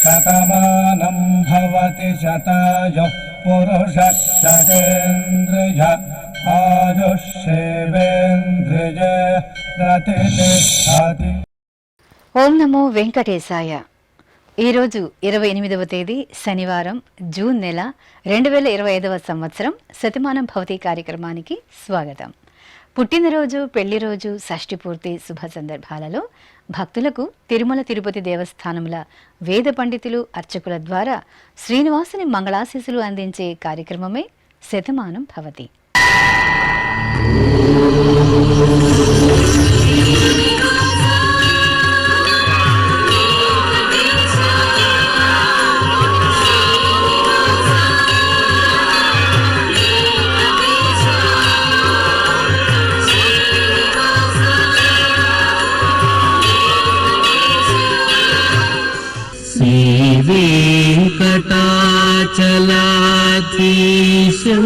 శతమానం భవతి శతాయుః పురుషः శతేంద్రియ ఆయుష్యేవేంద్రియే ప్రతిష్ఠతి. ఓం నమో వెంకటేశాయ. ఈరోజు 28వ తేదీ శనివారం, జూన్ నెల 2025వ సంవత్సరం. శతమానం భవతి కార్యక్రమానికి స్వాగతం. పుట్టినరోజు, పెళ్లి రోజు, షష్ఠి పూర్తి శుభ సందర్భాలలో భక్తులకు తిరుమల తిరుపతి దేవస్థానముల వేద పండితులు, అర్చకుల ద్వారా శ్రీనివాసుని మంగళాశీస్సులు అందించే కార్యక్రమమే శతమానం భవతి. శ్రీవేంకటాచలాధీశం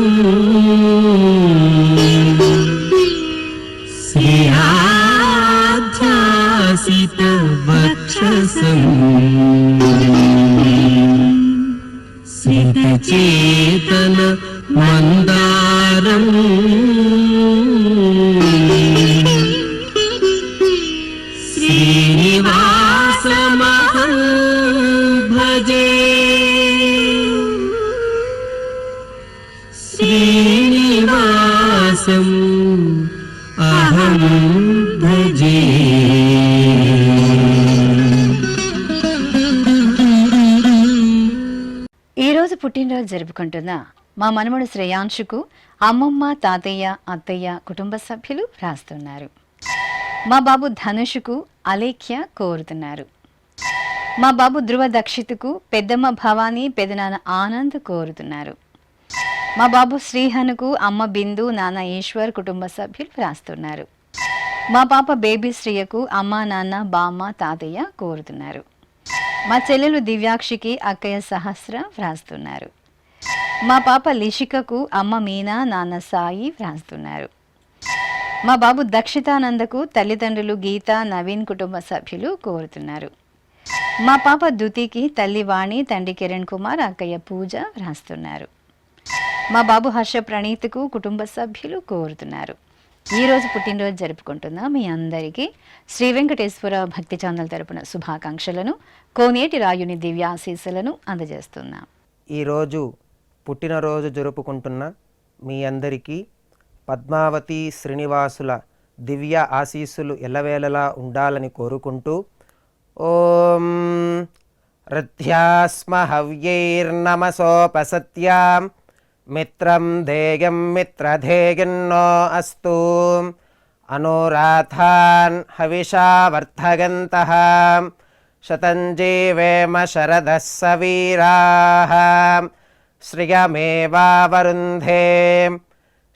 శ్రీయాధ్యాసితవక్షసం శ్రితచేతన మందారం శ్రీనివాసమహం భజే. శ్రీనివాసం అహం భజే. ఈరోజు పుట్టినరోజు జరుపుకుంటున్న మా మనమడు శ్రేయాంశుకు అమ్మమ్మ, తాతయ్య, అత్తయ్య, కుటుంబ సభ్యులు రాస్తున్నారు. మా బాబు ధనుషుకు అలేఖ్య కోరుతున్నారు. మా బాబు ధ్రువ దక్షిత్కు పెద్దమ్మ భవానీ, పెదనాన్న ఆనంద్ కోరుతున్నారు. మా బాబు శ్రీహనుకు అమ్మ బిందు, నాన్న ఈశ్వర్, కుటుంబ సభ్యులు రాస్తున్నారు. మా పాప బేబీ శ్రీయకు అమ్మ, నాన్న, బామ్మ, తాతయ్య కోరుతున్నారు. మా చెల్లెలు దివ్యాక్షికి అక్కయ్య సహస్ర వ్రాస్తున్నారు. మా పాప లిషికకు అమ్మ మీనా, నాన్న సాయి వ్రాస్తున్నారు. మా బాబు దక్షితానందకు తల్లిదండ్రులు గీత, నవీన్, కుటుంబ సభ్యులు కోరుతున్నారు. మా పాప దుతికి తల్లి వాణి, తండ్రి కిరణ్ కుమార్, అక్కయ్య పూజ వ్రాస్తున్నారు. మా బాబు హర్ష ప్రణీత్కు కుటుంబ సభ్యులు కోరుతున్నారు. ఈరోజు పుట్టినరోజు జరుపుకుంటున్న మీ అందరికీ శ్రీ వెంకటేశ్వర భక్తి ఛానల్ తరపున శుభాకాంక్షలను, కోనేటి రాయుని దివ్యాశీస్సులను అందజేస్తున్నాం. ఈరోజు పుట్టినరోజు జరుపుకుంటున్న మీ అందరికీ పద్మావతి శ్రీనివాసుల దివ్య ఆశీస్సులు ఎల్లవేళలా ఉండాలని కోరుకుంటూ ఓం రథ్యాస్మ హవ్యైర్నమసోపసత్యాం మిత్రం ధేయం మిత్రధేయన్నో అస్తు అనురాధాన్ హవిషా వర్ధగంతః శతం జీవేమ శరదః సవీరాః శ్రియమేవావరుంధే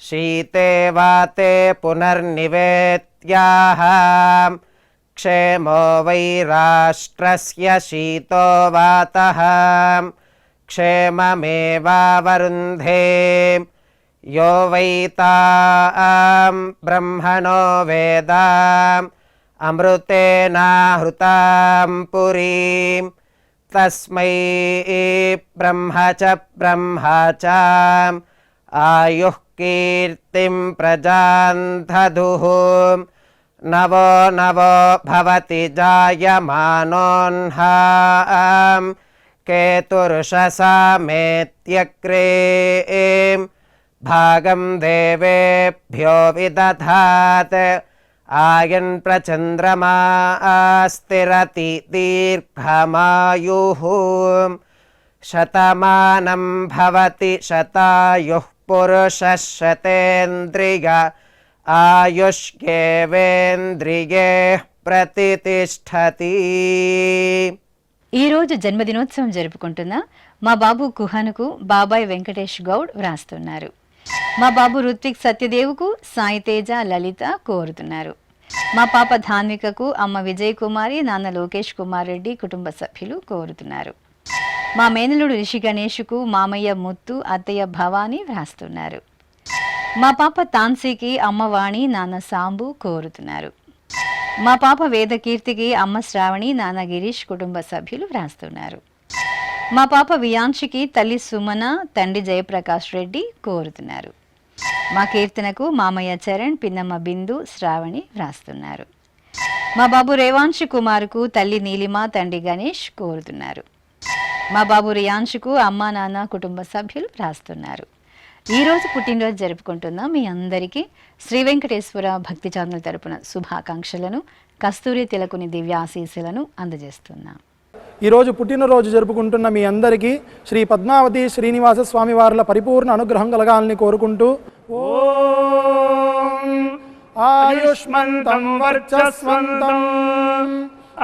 శీతే వాతే పునర్నివేత్యాః క్షేమో వై రాష్ట్రస్య శీతో వాతః క్షేమమేవావరుంధే యో వై తాం బ్రహ్మణో వేద అమృతేనాహృతాం పురీం తస్మై బ్రహ్మ చ ఆయుః కీర్తిం ప్రజాం దదుః నవో నవో భవతి జాయమానోన్హాం కేతుర్షసామేత్యగ్రే భాగం దేవేభ్యో విదధాత్ ఆయన్ ప్రచంద్రమా స్థిరతి దీర్ఘమాయుః శతమానం భవతి శతాయుః పురుషः శతేంద్రియ ఆయుష్యేవేంద్రియే ప్రతిష్ఠతి. ఈరోజు జన్మదినోత్సవం జరుపుకుంటున్న మా బాబు కుహనుకు బాబాయ్ వెంకటేష్ గౌడ్ వ్రాస్తున్నారు. మా బాబు రుత్విక్ సత్యదేవుకు సాయి తేజ, లలిత కోరుతున్నారు. మా పాప ధాన్వికకు అమ్మ విజయ్ కుమారి, నాన్న లోకేష్ కుమార్ రెడ్డి, కుటుంబ సభ్యులు కోరుతున్నారు. మా మేనలుడు రిషి గణేష్కు మామయ్య ముత్తు, అత్తయ్య భవానీ వ్రాస్తున్నారు. మా పాప తాన్సీకి అమ్మ వాణి నాన్న సాంబు కోరుతున్నారు. మా పాప వేదకీర్తికి అమ్మ శ్రావణి నాన్న గిరీష్ కుటుంబ సభ్యులు వ్రాస్తున్నారు. మా పాప వియాంశికి తల్లి సుమన తండ్రి జయప్రకాష్ రెడ్డి కోరుతున్నారు. మా కీర్తనకు మామయ్య చరణ్ పిన్నమ్మ బిందు శ్రావణి వ్రాస్తున్నారు. మా బాబు రేవాంశు కుమారుకు తల్లి నీలిమ తండ్రి గణేష్ కోరుతున్నారు. మా బాబు రియాంశుకు అమ్మ నాన్న కుటుంబ సభ్యులు వ్రాస్తున్నారు. ఈరోజు పుట్టినరోజు జరుపుకుంటున్న మీ అందరికీ శ్రీ వెంకటేశ్వర భక్తి ఛానల్ తరపున శుభాకాంక్షలను కస్తూరి తిలకుని దివ్యాశీస్సులను అందజేస్తున్నాం. ఈరోజు పుట్టినరోజు జరుపుకుంటున్న మీ అందరికీ శ్రీ పద్మావతి శ్రీనివాస స్వామి వార్ల పరిపూర్ణ అనుగ్రహం కలగాలని కోరుకుంటూ ఓం ఆయుష్మంతం వర్చస్వంతం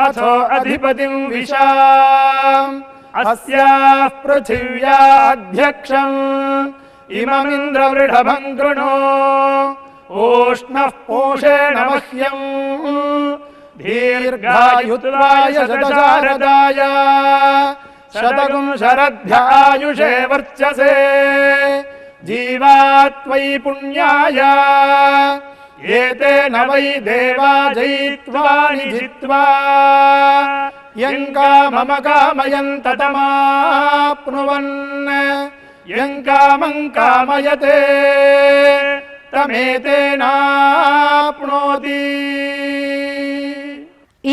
అథో అధిపతిం విశాం అస్యాః పృథివ్యాధ్యక్షం ఇమమింద్రవృఢభం కృణో ఓష్ణః పోషేణ మహ్యం దీర్ఘాయుత్వాయ శతశారదాయ శతగుం శరద్భ్యాయుషే వర్చసే జీవాత్వై పుణ్యాయ ఏతేన వై దేవా జయిత్వాని జిత్వా యం కామమ కామయంత తమాప్నువన్ యం కామం కామయతే తమేతేనాప్నోతి.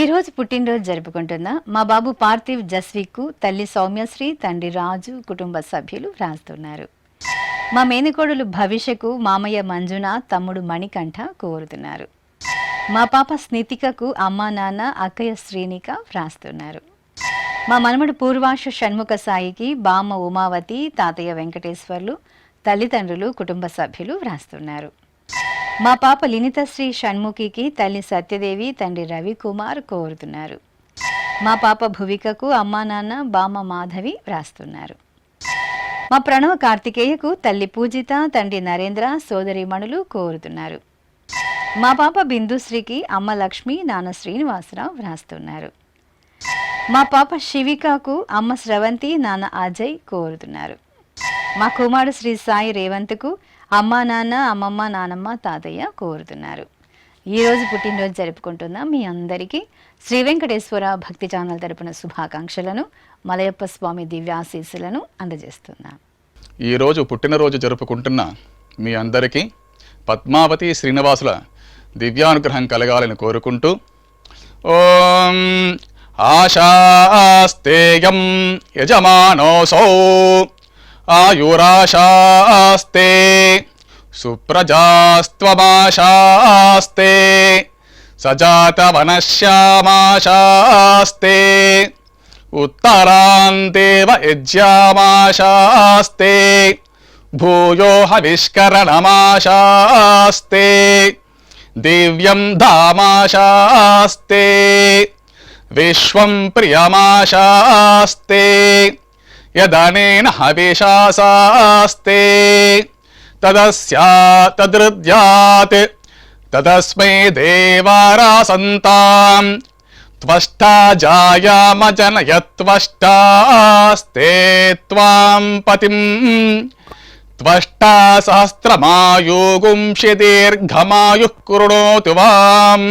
ఈరోజు పుట్టినరోజు జరుపుకుంటున్న మా బాబు పార్థివ్ జస్విక్కు తల్లి సౌమ్యశ్రీ తండ్రి రాజు కుటుంబ సభ్యులు వ్రాస్తున్నారు. మా మేనకోడలు భవిష్యకు మామయ్య మంజునాథ్ తమ్ముడు మణికంఠ కోరుతున్నారు. మా పాప స్నితికకు అమ్మా నాన్న అక్కయ్య శ్రీనిక వ్రాస్తున్నారు. మా మనమడు పూర్వాశు షణ్ముఖ సాయికి బామ్మ ఉమావతి తాతయ్య వెంకటేశ్వర్లు తల్లిదండ్రులు కుటుంబ సభ్యులు వ్రాస్తున్నారు. మా పాప లినితశ్రీ షణ్ముఖికి తల్లి సత్యదేవి తండ్రి రవికుమార్ కోరుతున్నారు. మా పాప భువికకు అమ్మా నాన్న బామ్మ మాధవి వ్రాస్తున్నారు. మా ప్రణవ కార్తికేయకు తల్లి పూజిత తండ్రి నరేంద్ర సోదరీమణులు కోరుతున్నారు. మా పాప బిందుశ్రీకి అమ్మ లక్ష్మి నాన్న శ్రీనివాసరావు వ్రాస్తున్నారు. మా పాప శివికకు అమ్మ స్రవంతి నాన్న అజయ్ కోరుతున్నారు. మా కుమారుడు శ్రీ సాయి రేవంత్కు అమ్మా నాన్న అమ్మమ్మ నానమ్మ తాతయ్య కోరుతున్నారు. ఈరోజు పుట్టినరోజు జరుపుకుంటున్న మీ అందరికీ శ్రీ వెంకటేశ్వర భక్తి ఛానల్ తరపున శుభాకాంక్షలను మలయప్ప స్వామి దివ్యాశీస్సులను అందజేస్తున్నాం. ఈరోజు పుట్టినరోజు జరుపుకుంటున్న మీ అందరికీ పద్మావతి శ్రీనివాసుల దివ్యానుగ్రహం కలగాలని కోరుకుంటూ ఓం ఆశాస్తేయం యజమానోసౌ ఆయురాశాస్తే సుప్రజాస్త్వమాశాస్తే సజాతవనశ్యామాశాస్తే ఉత్తరాందేవ యజ్యామాశాస్తే భూయో హవిష్కరణమాశాస్తే దివ్యం ధామాశాస్తే విశ్వం ప్రియమాశాస్తే యదనేన హవిషాసాస్తే తదృద్యాత్ తదస్మై దేవారాసంతాం త్వష్టా జాయామజనయత్వష్టాస్తే త్వాం పతిం త్వష్టా సహస్రమాయుగుంషి దీర్ఘమాయుః కృణోతు వాం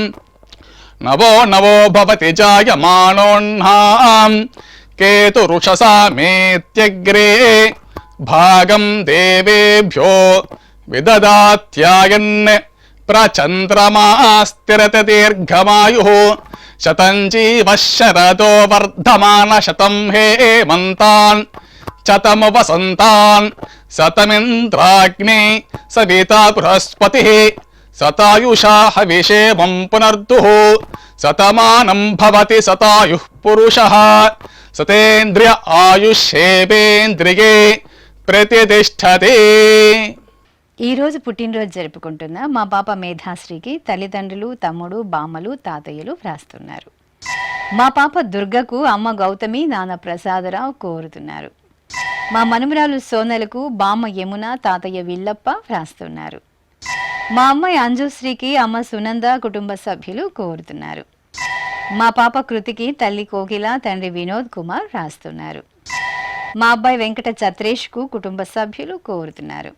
నవో నవో భవతి జాయమానోన్హాం కేతురుషసామేత్యగ్రే భాగం దేవేభ్యో విదదాత్యాయన్ ప్రచంద్రమాస్థిరత దీర్ఘమాయుః శతం జీవః శరదో వర్ధమాన శతం హేమంతాన్ శతము వసంతాన్ శతమింద్రాగ్నే సవితా బృహస్పతిః శతాయుషా హవిషేమం పునర్దుః శతమానం భవతి శతాయుః పురుషః సతేంద్రియ ఆయుష్యేవేంద్రియే ప్రతిష్టతే. ఈరోజు పుట్టినరోజు జరుపుకుంటున్న మా పాప మేధాశ్రీకి తల్లిదండ్రులు తమ్ముడు బామ్మలు తాతయ్యలు వ్రాస్తున్నారు. మా పాప దుర్గకు అమ్మ గౌతమి నాన్న ప్రసాదరావు కోరుతున్నారు. మా మనుమరాలు సోనలకు బామ్మ యమున తాతయ్య విల్లప్ప వ్రాస్తున్నారు. మా అమ్మాయి అంజుశ్రీకి అమ్మ సునంద కుటుంబ సభ్యులు కోరుతున్నారు. మా పాప కృతికి తల్లి కోకిల తండ్రి వినోద్ కుమార్ వ్రాస్తున్నారు. మా అబ్బాయి వెంకట చత్రేష్కు కుటుంబ సభ్యులు కోరుతున్నారు.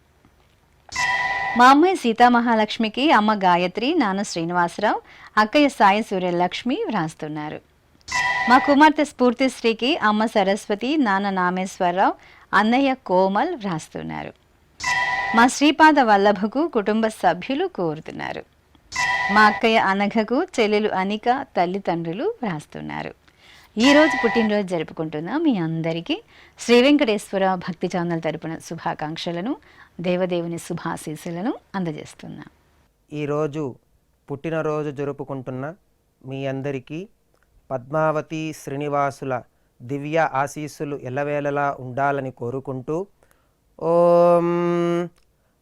మా అమ్మాయి సీతామహాలక్ష్మికి అమ్మ గాయత్రి, నాన్న శ్రీనివాసరావు, అక్కయ్య సాయి సూర్యలక్ష్మి వ్రాస్తున్నారు. మా కుమార్తె స్ఫూర్తిశ్రీకి అమ్మ సరస్వతి, నాన్న నామేశ్వరరావు, అన్నయ్య కోమల్ వ్రాస్తున్నారు. మా శ్రీపాద వల్లభకు కుటుంబ సభ్యులు కోరుతున్నారు. మా అక్కయ్య అనఘకు చెల్లెలు అనిక తల్లిదండ్రులు వ్రాస్తున్నారు. ఈరోజు పుట్టినరోజు జరుపుకుంటున్న మీ అందరికీ శ్రీ వెంకటేశ్వర భక్తి ఛానల్ తరపున శుభాకాంక్షలను, దేవదేవుని శుభాశీస్సులను అందజేస్తున్నాం. ఈరోజు పుట్టినరోజు జరుపుకుంటున్న మీ అందరికీ పద్మావతి శ్రీనివాసుల దివ్య ఆశీస్సులు ఎల్లవేళలా ఉండాలని కోరుకుంటూ ఓం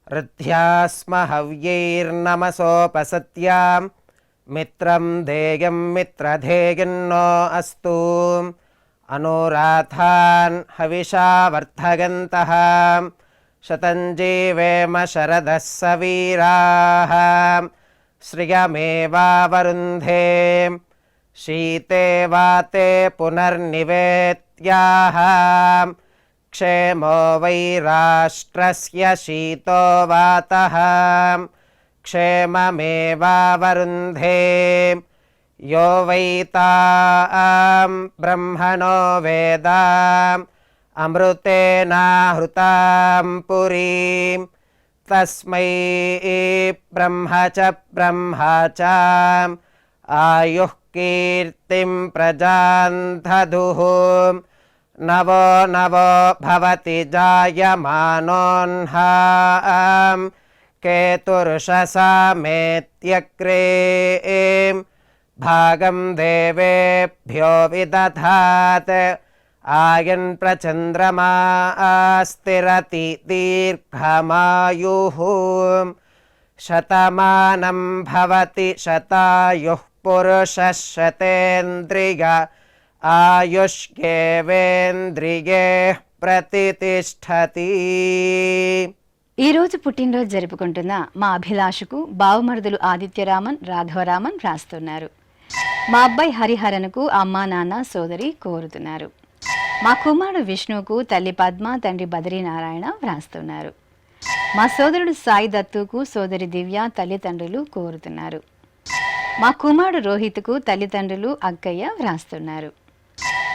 రుధ్యాస్మ హవ్యైర్నమసోపసత్యాం మిత్రం ధేయం మిత్రధేయన్నో అస్తు అనురాధాన్ హవిషా వర్ధగంతః శతం జీవేమ శరదః సవీరాః శ్రియమేవావరుంధే శీతే వాతే పునర్నివేత్యాః క్షేమో వై రాష్ట్రస్య శీతో వాతః క్షేమమేవావరుంధే యో వై తాం బ్రహ్మణో వేద అమృతేనాహృతాం పురీం తస్మై బ్రహ్మ చ ఆయుః కీర్తిం ప్రజాం దదుః నవో నవో భవతి జాయమానోన్హాం కేతుర్షసామేత్యగ్రే భాగం దేవేభ్యో విదధాత్ ఆయన్ ప్రచంద్రమా స్థిరతి దీర్ఘమాయుః శతమానం భవతి శతాయుః పురుషः శతేంద్రియ ఆయుష్యేవేంద్రియే ప్రతిష్టతి. ఈరోజు పుట్టినరోజు జరుపుకుంటున్న మా అభిలాషకు బావమరుదులు ఆదిత్యరామన్, రాఘవరామన్ రాస్తున్నారు. మా అబ్బాయి హరిహరన్కు అమ్మా నాన్న సోదరి కోరుతున్నారు. మా కుమారుడు విష్ణువుకు తల్లి పద్మ, తండ్రి బద్రీనారాయణ వ్రాస్తున్నారు. మా సోదరుడు సాయి దత్తుకు సోదరి దివ్య తల్లిదండ్రులు కోరుతున్నారు. మా కుమారుడు రోహిత్కు తల్లిదండ్రులు అక్కయ్య వ్రాస్తున్నారు.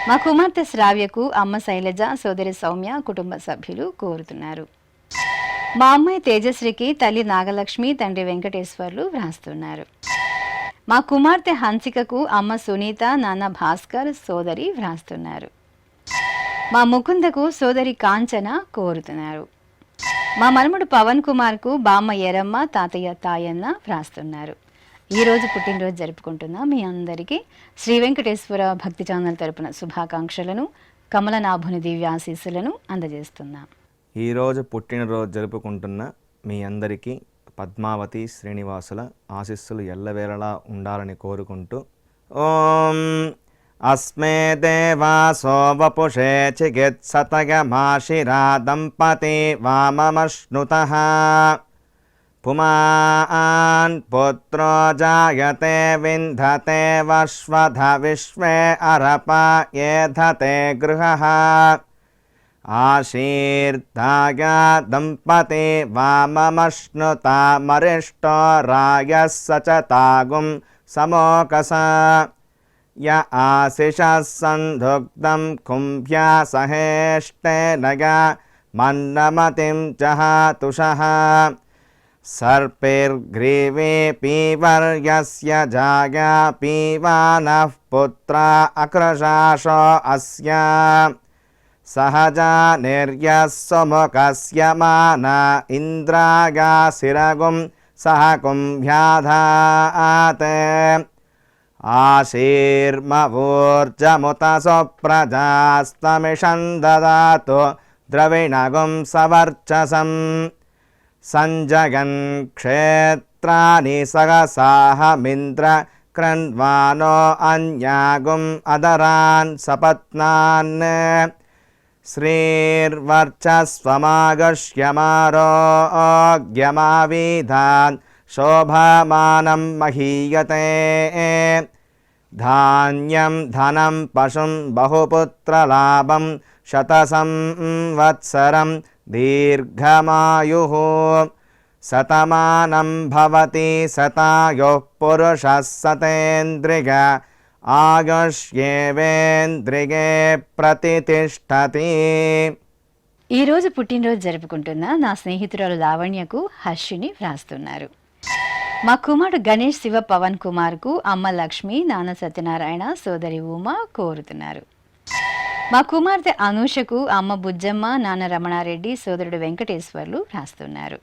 మా కుమార్తె శ్రావ్యకు అమ్మ శైలజ, సోదరి సౌమ్య కుటుంబ సభ్యులు కోరుతున్నారు. మా అమ్మాయి తేజశ్రీకి తల్లి నాగలక్ష్మి, తండ్రి వెంకటేశ్వర్లు వ్రాస్తున్నారు. మా కుమార్తె హన్సికకు అమ్మ సునీత, నాన్న భాస్కర్, సోదరి వ్రాస్తున్నారు. మా ముకుందకు సోదరి కాంచన కోరుతున్నారు. మా మనముడు పవన్ కుమార్కు బామ్మ ఎరమ్మ, తాతయ్య తాయన్న వ్రాస్తున్నారు. ఈరోజు పుట్టినరోజు జరుపుకుంటున్న మీ అందరికీ శ్రీ వెంకటేశ్వర భక్తి ఛానల్ తరపున శుభాకాంక్షలను, కమలనాభుని దివ్యాశీస్సులను అందజేస్తున్నాం. ఈరోజు పుట్టినరోజు జరుపుకుంటున్న మీ అందరికీ పద్మావతి శ్రీనివాసుల ఆశీస్సులు ఎల్లవేళలా ఉండాలని కోరుకుంటూ ఓం అస్మే దేవాసో వపుషే చికిత్సతగమాశిరా దంపతి వామమశ్నుతః పుమాన్ పుత్రో జాయతే వింధతే వశ్వధ విశ్వే అరప ఏధతే గృహః ఆశీర్దాయ దంపతి వామమశ్నుతా మరిష్టో రాయः సచతాగుం సమోకస య ఆశిషः సంధుగ్ధం కుంభ్యా సహేష్టేనయ మన్నమతిం జహాతుషః సర్పైర్గ్రీవే పీవర్యస్య జాయా పీవానః పుత్రా అక్రశాశో అస్య సహజా నిర్యస్సుముఖస్య మాన ఇంద్రాగాసిరగుం సహ కుంభ్యాధాత్ ఆశీర్మవూర్జముత సుప్రజాస్తమిషం దదాతు ద్రవిణగుం సవర్చసం సంజగన్ క్షేత్రాని సగసాహమింద్ర క్రన్వానో అన్యాగుం అదరాన్ సపత్నాన్ శ్రీర్వర్చస్వమాగష్యమారోగ్యమావిధాన్ శోభమానం మహీయతే ధాన్యం ధనం పశుం బహుపుత్రలాభం శతసంవత్సరం దీర్ఘమాయుః శతమానం భవతి శతాయుః పురుషः శతేంద్రియ ఆయుష్యేవేంద్రియే ప్రతితిష్టతి. ఈరోజు పుట్టినరోజు జరుపుకుంటున్న నా స్నేహితురాలు లావణ్యకు హర్షిని వ్రాస్తున్నారు. మా కుమారుడు గణేష్ శివ పవన్ కుమార్కు అమ్మ లక్ష్మి, నాన్న సత్యనారాయణ, సోదరి ఉమా కోరుతున్నారు. మా కుమార్తె అనూషకు అమ్మ బుజ్జమ్మ, నాన్న రమణారెడ్డి, సోదరుడు వెంకటేశ్వర్లు వ్రాస్తున్నారు.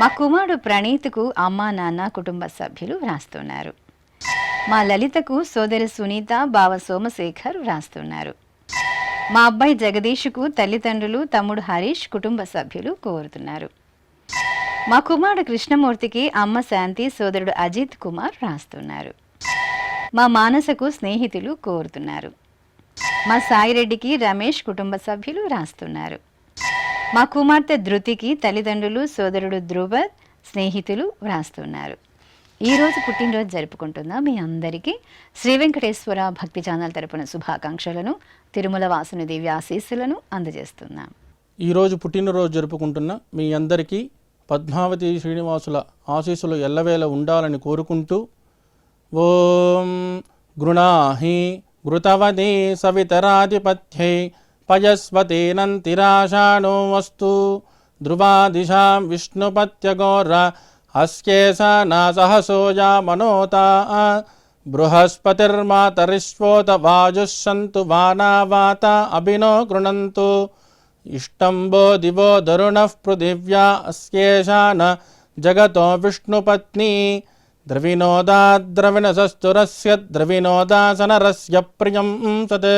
మా కుమారుడు ప్రణీత్కు అమ్మ, నాన్న, కుటుంబ సభ్యులు వ్రాస్తున్నారు. మా లలితకు సోదరి సునీత, బావ సోమశేఖర్ వ్రాస్తున్నారు. మా అబ్బాయి జగదీష్కు తల్లిదండ్రులు, తమ్ముడు హరీష్, కుటుంబ సభ్యులు కోరుతున్నారు. మా కుమారుడు కృష్ణమూర్తికి అమ్మ శాంతి, సోదరుడు అజిత్ కుమార్ రాస్తున్నారు. మా మానసకు స్నేహితులు కోరుతున్నారు. మా సాయిరెడ్డికి రమేష్, కుటుంబ సభ్యులు రాస్తున్నారు. మా కుమార్తె ధృతికి తల్లిదండ్రులు, సోదరుడు ధ్రువ, స్నేహితులు వ్రాస్తున్నారు. ఈరోజు పుట్టినరోజు జరుపుకుంటున్న మీ అందరికీ శ్రీ వెంకటేశ్వర భక్తి ఛానల్ తరపున శుభాకాంక్షలను, తిరుమల వాసుని దివ్య ఆశీస్సులను అందజేస్తున్నాం. ఈరోజు పుట్టినరోజు జరుపుకుంటున్న మీ అందరికీ పద్మావతి శ్రీనివాసుల ఆశీస్సులు ఎల్లవేళ ఉండాలని కోరుకుంటూ ఓం గృణాహి ఘృతవతి సవితరాధిపత్యై పయస్వతేనంతిరాషాణో వస్తు ధ్రువాదిశాం విష్ణుపత్యగోర అస్యేషా నాసహసోజా మనోతా బృహస్పతిర్మాతరిష్వోత వాజుస్సంతు వానావాత అభినో గృణంతు ఇష్టంబో దివో దరుణః పృథివ్యా అస్యేషా న జగతో విష్ణుపత్ని ద్రవినోదాద్రవిణసస్తురస్య ద్రవినోదాసనరస్య ప్రియం సత్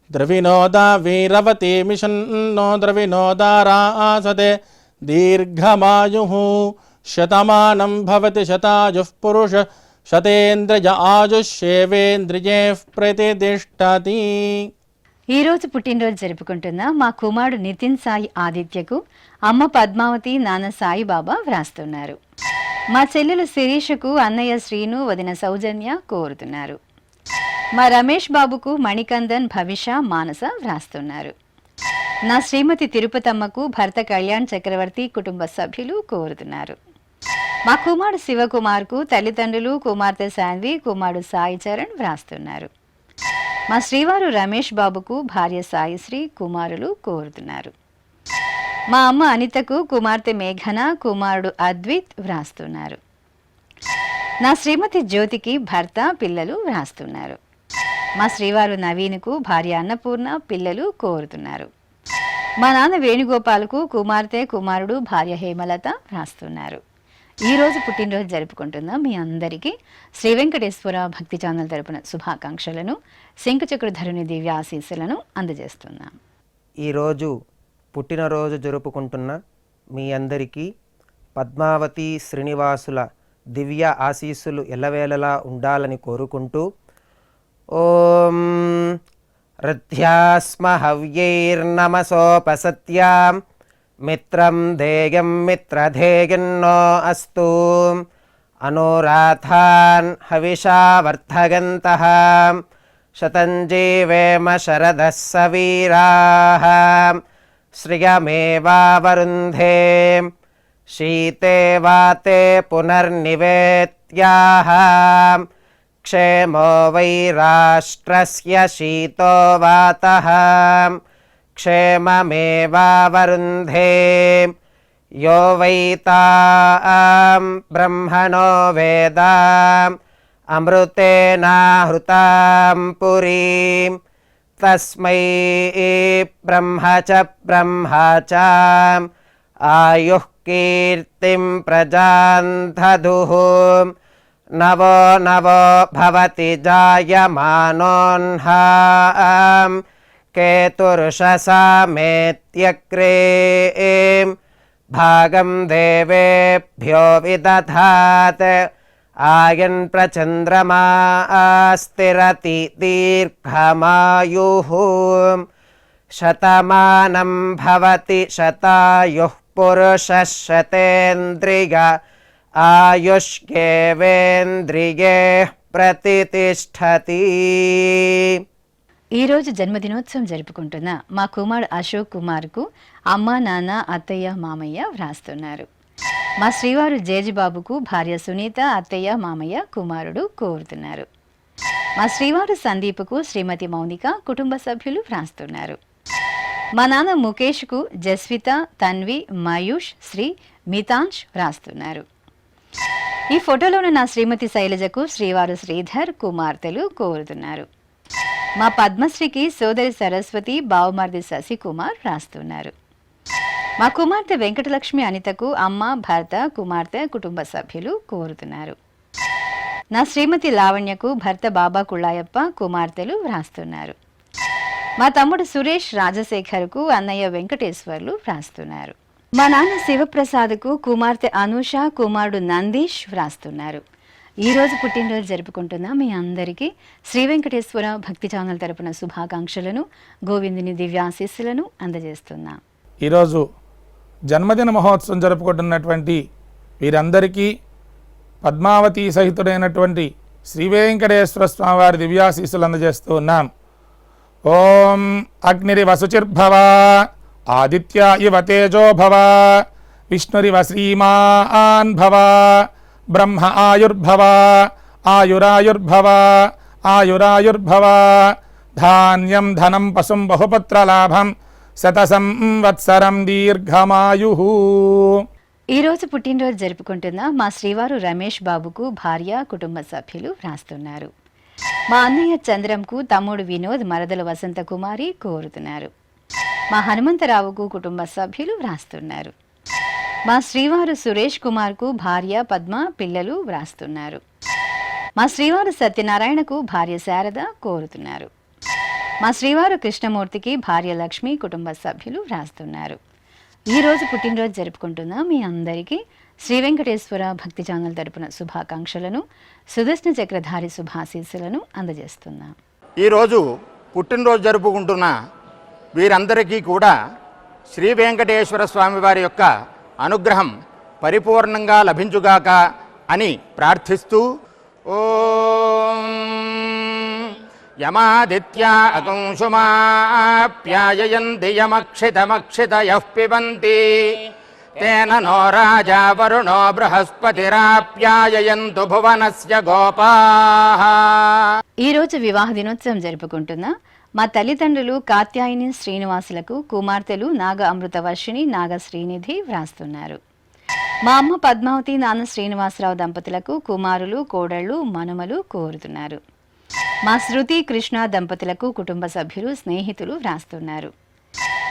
ద్రవినోదా వీరవతి మిషన్నో ద్రవినోదారాసతే దీర్ఘమాయుః శతమానం భవతి శతాయుః పురుష శతేంద్రియ ఆయుష్యేవేంద్రియే ప్రతితిష్టతి. ఈరోజు పుట్టినరోజు జరుపుకుంటున్న మా కుమారుడు నితిన్ సాయి ఆదిత్యకు అమ్మ పద్మావతి, నాన్న సాయిబాబా వ్రాస్తున్నారు. మా చెల్లెలు శిరీషకు అన్నయ్య శ్రీను, వదిన సౌజన్య కోరుతున్నారు. మా రమేష్ బాబుకు మణికందన్, భవిష, మానస వ్రాస్తున్నారు. నా శ్రీమతి తిరుపతమ్మకు భర్త కళ్యాణ్ చక్రవర్తి, కుటుంబ సభ్యులు కోరుతున్నారు. మా కుమారుడు శివకుమార్కు తల్లిదండ్రులు, కుమార్తె శాన్వి, కుమారుడు సాయి చరణ్ వ్రాస్తున్నారు. మా శ్రీవారు రమేష్ బాబుకు భార్య సాయిశ్రీ, కుమారులు కోరుతున్నారు. మా అమ్మ అనితకు కుమార్తె మేఘన, కుమారుడు అద్విత్ వ్రాస్తున్నారు. నా శ్రీమతి జ్యోతికి భర్త, పిల్లలు వ్రాస్తున్నారు. మా శ్రీవారు నవీన్కు భార్య అన్నపూర్ణ, పిల్లలు కోరుతున్నారు. మా నాన్న వేణుగోపాల్కు కుమార్తె, కుమారుడు, భార్య హేమలత వ్రాస్తున్నారు. ఈరోజు పుట్టినరోజు జరుపుకుంటున్న మీ అందరికీ శ్రీ వెంకటేశ్వర భక్తి ఛానల్ తరపున శుభాకాంక్షలను, శంఖచక్రధరుని దివ్య ఆశీస్సులను అందజేస్తున్నాం. ఈరోజు పుట్టినరోజు జరుపుకుంటున్న మీ అందరికీ పద్మావతి శ్రీనివాసుల దివ్య ఆశీస్సులు ఎల్లవేళలా ఉండాలని కోరుకుంటూ ఓం రథ్యాస్మ హవ్యైర్నమసోపసత్యాం మిత్రం ధేయం మిత్రధేయన్నో అస్తు అనురాధాన్ హవిషా వర్ధగంతః శతం జీవేమ శరదః సవీరాః శ్రియమేవావరుంధే శీతే వాతే పునర్నివేత్యాః క్షేమో వై రాష్ట్రస్య శీతో వాతః క్షేమమేవావరుంధే యో వై తాం బ్రహ్మణో వేద అమృతేనాహృతాం పురీం తస్మై బ్రహ్మ చ ఆయుః కీర్తిం ప్రజాం దదుః నవో నవో భవతి జాయమానోన్హాం కేతుర్షసామేత్యగ్రే భాగం దేవేభ్యో విదధాత్ ఆయన్ ప్రచంద్రమా స్థిరతి దీర్ఘమాయుః శతమానం భవతి శతాయుః పురుషः శతేంద్రియ ఆయుష్యేవేంద్రియే ప్రతితిష్టతి. ఈరోజు జన్మదినోత్సవం జరుపుకుంటున్న మా కుమారుడు అశోక్ కుమార్కు అమ్మ, నాన్న, అత్తయ్య, మామయ్య వ్రాస్తున్నారు. మా శ్రీవారు జేజిబాబుకు భార్య సునీత, అత్తయ్య, మామయ్య, కుమారుడు కోరుతున్నారు. మా శ్రీవారు సందీప్కు శ్రీమతి మౌనిక, కుటుంబ సభ్యులు వ్రాస్తున్నారు. మా నాన్న ముఖేష్కు జస్విత, తన్వి, మయూష్, శ్రీ, మితాంష్ వ్రాస్తున్నారు. ఈ ఫోటోలోని నా శ్రీమతి శైలజకు శ్రీవారు శ్రీధర్, కుమార్తెలు కోరుతున్నారు. మా పద్మశ్రీకి సోదరి సరస్వతి, బావమర్ది శశికుమార్ వ్రాస్తున్నారు. మా కుమార్తె వెంకటలక్ష్మి అనితకు అమ్మ, భర్త, కుమార్తె, కుటుంబ సభ్యులు కోరుతున్నారు. నా శ్రీమతి లావణ్యకు భర్త బాబా కుళ్ళాయప్ప, కుమార్తెలు వ్రాస్తున్నారు. మా తమ్ముడు సురేష్ రాజశేఖర్కు అన్నయ్య వెంకటేశ్వర్లు వ్రాస్తున్నారు. మా నాన్న శివప్రసాద్కు కుమార్తె అనూష, కుమారుడు నందీష్ వ్రాస్తున్నారు. ఈరోజు పుట్టినరోజు జరుపుకుంటున్న మీ అందరికీ శ్రీ వెంకటేశ్వర భక్తి ఛానల్ తరపున శుభాకాంక్షలను, గోవిందుని దివ్యాశీస్సులను అందజేస్తున్నా. ఈరోజు జన్మదిన మహోత్సవం జరుపుకుంటున్నటువంటి వీరందరికీ పద్మావతి సహితుడైనటువంటి శ్రీ వెంకటేశ్వర స్వామివారి దివ్యాశీస్సులు అందజేస్తూ ఉన్నాం. ఓం అగ్నిరివ శుచిర్భవ, ఆదిత్య ఇవ తేజో భవ, విష్ణురివ శ్రీమాన్ భవ, బ్రహ్మ ఆయుర్భవ, ఆయురాయుర్భవ, ఆయురాయుర్భవ, ధాన్యం ధనం పశుం బహుపుత్రలాభం, శతసంవత్సరం దీర్ఘమాయు. ఈరోజు పుట్టినరోజు జరుపుకుంటున్న మా శ్రీవారు రమేష్ బాబుకు భార్య, కుటుంబ సభ్యులు వ్రాస్తున్నారు. మా అన్నయ్య చంద్రంకు తమ్ముడు వినోద్, మరదల వసంత కుమారి కోరుతున్నారు. మా హనుమంతరావుకు కుటుంబ సభ్యులు వ్రాస్తున్నారు. మా శ్రీవారు సురేష్ కుమార్కు భార్య పద్మ, పిల్లలు వ్రాస్తున్నారు. మా శ్రీవారు సత్యనారాయణకు భార్య శారద కోరుతున్నారు. మా శ్రీవారు కృష్ణమూర్తికి భార్య లక్ష్మి, కుటుంబ సభ్యులు వ్రాస్తున్నారు. ఈరోజు పుట్టినరోజు జరుపుకుంటున్న మీ అందరికీ శ్రీ వెంకటేశ్వర భక్తి ఛానల్ తరపున శుభాకాంక్షలను, సుదర్శన చక్రధారి శుభాశీస్సులను అందజేస్తున్నాం. ఈరోజు పుట్టినరోజు జరుపుకుంటున్న వీరందరికీ కూడా శ్రీ వెంకటేశ్వర స్వామి వారి యొక్క అనుగ్రహం పరిపూర్ణంగా లభించుగాక అని ప్రార్థిస్తూ ఓం యమాదిత్యా అకంశుమాప్యాయయంతి యమక్షితమక్షితయః పిబంతి తేన నో రాజా వరుణో బృహస్పతిరాప్యాయయంతు భువనస్య గోపాః. ఈరోజు వివాహ దినోత్సవం జరుపుకుంటున్న మా తల్లిదండ్రులు కాత్యాయని శ్రీనివాసులకు కుమార్తెలు నాగ అమృతవర్షిణి, నాగ శ్రీనిధి వ్రాస్తున్నారు. మా అమ్మ పద్మావతి, నాన్న శ్రీనివాసరావు దంపతులకు కుమారులు, కోడళ్ళు, మనుమలు కోరుతున్నారు. మా శృతి, కృష్ణ దంపతులకు కుటుంబ సభ్యులు, స్నేహితులు వ్రాస్తున్నారు.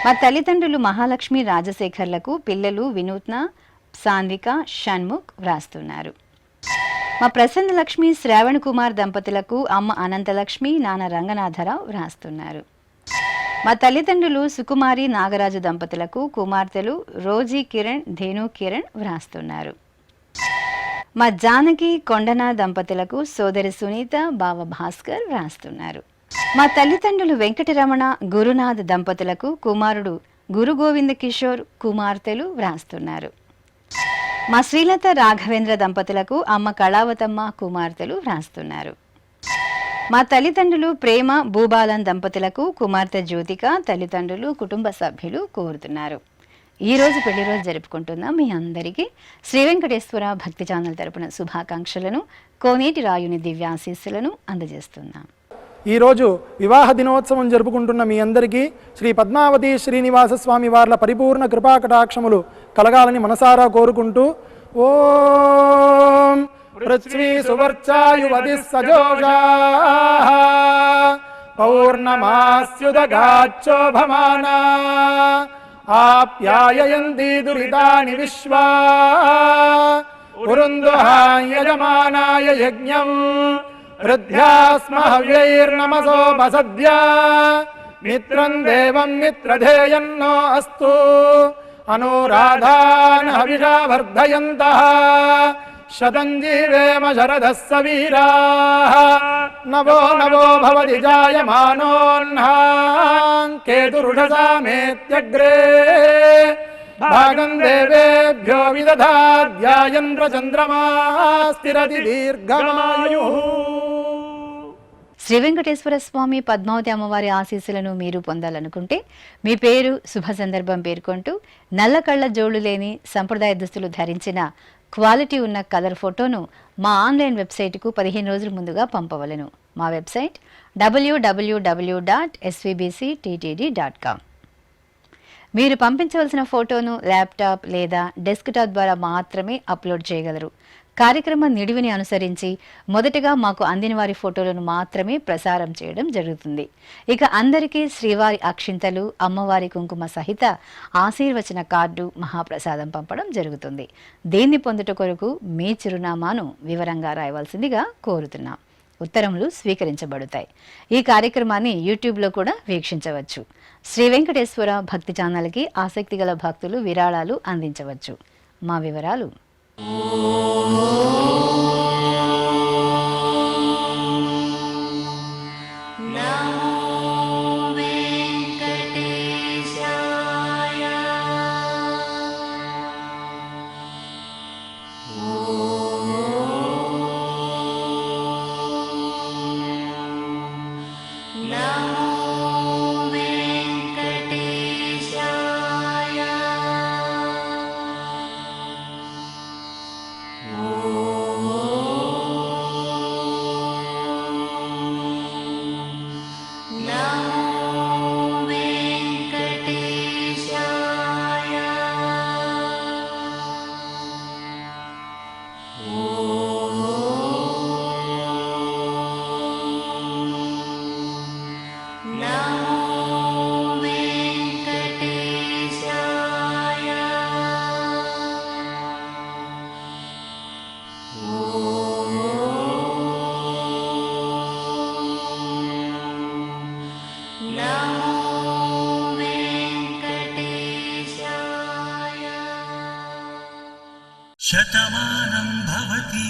మా తల్లిదండ్రులు మహాలక్ష్మి, రాజశేఖర్లకు పిల్లలు వినూత్న, సాన్విక, షణ్ముఖ్ వ్రాస్తున్నారు. మా ప్రసన్న లక్ష్మి, శ్రావణ్ కుమార్ దంపతులకు అమ్మ అనంతలక్ష్మి, నాన్న రంగనాథరావు వ్రాస్తున్నారు. మా తల్లిదండ్రులు సుకుమారి, నాగరాజు దంపతులకు కుమార్తెలు రోజీ కిరణ్, ధేను కిరణ్ వ్రాస్తున్నారు. మా జానకి, కొండన దంపతులకు సోదరి సునీత, బావ భాస్కర్ వ్రాస్తున్నారు. మా తల్లిదండ్రులు వెంకటరమణ, గురునాథ్ దంపతులకు కుమారుడు గురు గోవింద కిషోర్, కుమార్తెలు వ్రాస్తున్నారు. మా శ్రీలత, రాఘవేంద్ర దంపతులకు అమ్మ కళావతమ్మ, కుమార్తెలు వ్రాస్తున్నారు. మా తల్లిదండ్రులు ప్రేమ, భూబాలన్ దంపతులకు కుమార్తె జ్యోతిక, తల్లిదండ్రులు, కుటుంబ సభ్యులు కోరుతున్నారు. ఈరోజు పెళ్లిరోజు జరుపుకుంటున్న మీ అందరికీ శ్రీ వెంకటేశ్వర భక్తి ఛానల్ తరపున శుభాకాంక్షలను, కోనేటి రాయుని దివ్యాశీస్సులను అందజేస్తున్నాం. ఈరోజు వివాహ దినోత్సవం జరుపుకుంటున్న మీ అందరికీ శ్రీ పద్మావతి శ్రీనివాస స్వామి వార్ల పరిపూర్ణ కృపాకటాక్షములు కలగాలని మనసారా కోరుకుంటూ ఓం పృథ్వీ సువర్చాయువతి సజోషాః పౌర్ణమాస్యుదగాచ్చోభమానా ఆప్యాయయంతి దురితాని విశ్వా ఉరుందుహాయజమానాయ యజ్ఞం హృద్యాస్మహవ్యైర్నమసోపసద్య మిత్రం దేవం మిత్రధేయన్నో అస్తు అనురాధాన్ హవిషా వర్ధయంతః శతం జీవేమ శరదః సవీరాః నవో నవో భవతి జాయమానోన్హాం కేతురుషసామేత్యగ్రే భాగం దేవేభ్యో విదధాధ్యాయన్ చంద్రమా స్థిరతి దీర్ఘమాయుః. శ్రీ వెంకటేశ్వర స్వామి పద్మావతి అమ్మవారి ఆశీస్సులను మీరు పొందాలనుకుంటే మీ పేరు శుభ సందర్భం పేర్కొంటూ నల్ల కళ్ళ జోళ్లు లేని సంప్రదాయ దుస్తులు ధరించిన క్వాలిటీ ఉన్న కలర్ ఫోటోను మా ఆన్లైన్ వెబ్సైట్కు 15 రోజుల ముందుగా పంపవలను. మా వెబ్సైట్ www.svbcttd.com. మీరు పంపించవలసిన ఫోటోను ల్యాప్టాప్ లేదా డెస్క్టాప్ ద్వారా మాత్రమే అప్లోడ్ చేయగలరు. కార్యక్రమం నిడివిని అనుసరించి మొదటగా మాకు అందిన వారి ఫోటోలను మాత్రమే ప్రసారం చేయడం జరుగుతుంది. ఇక అందరికీ శ్రీవారి అక్షింతలు, అమ్మవారి కుంకుమ సహిత ఆశీర్వచన కార్డు, మహాప్రసాదం పంపడం జరుగుతుంది. దీన్ని పొందుట కొరకు మీ చిరునామాను వివరంగా రాయవలసిందిగా కోరుతున్నాం. ఉత్తరములు స్వీకరించబడతాయి. ఈ కార్యక్రమాన్ని యూట్యూబ్లో కూడా వీక్షించవచ్చు. శ్రీ వెంకటేశ్వర భక్తి ఛానల్కి ఆసక్తి గల భక్తులు విరాళాలు అందించవచ్చు. మా వివరాలు: శతమానం భవతి.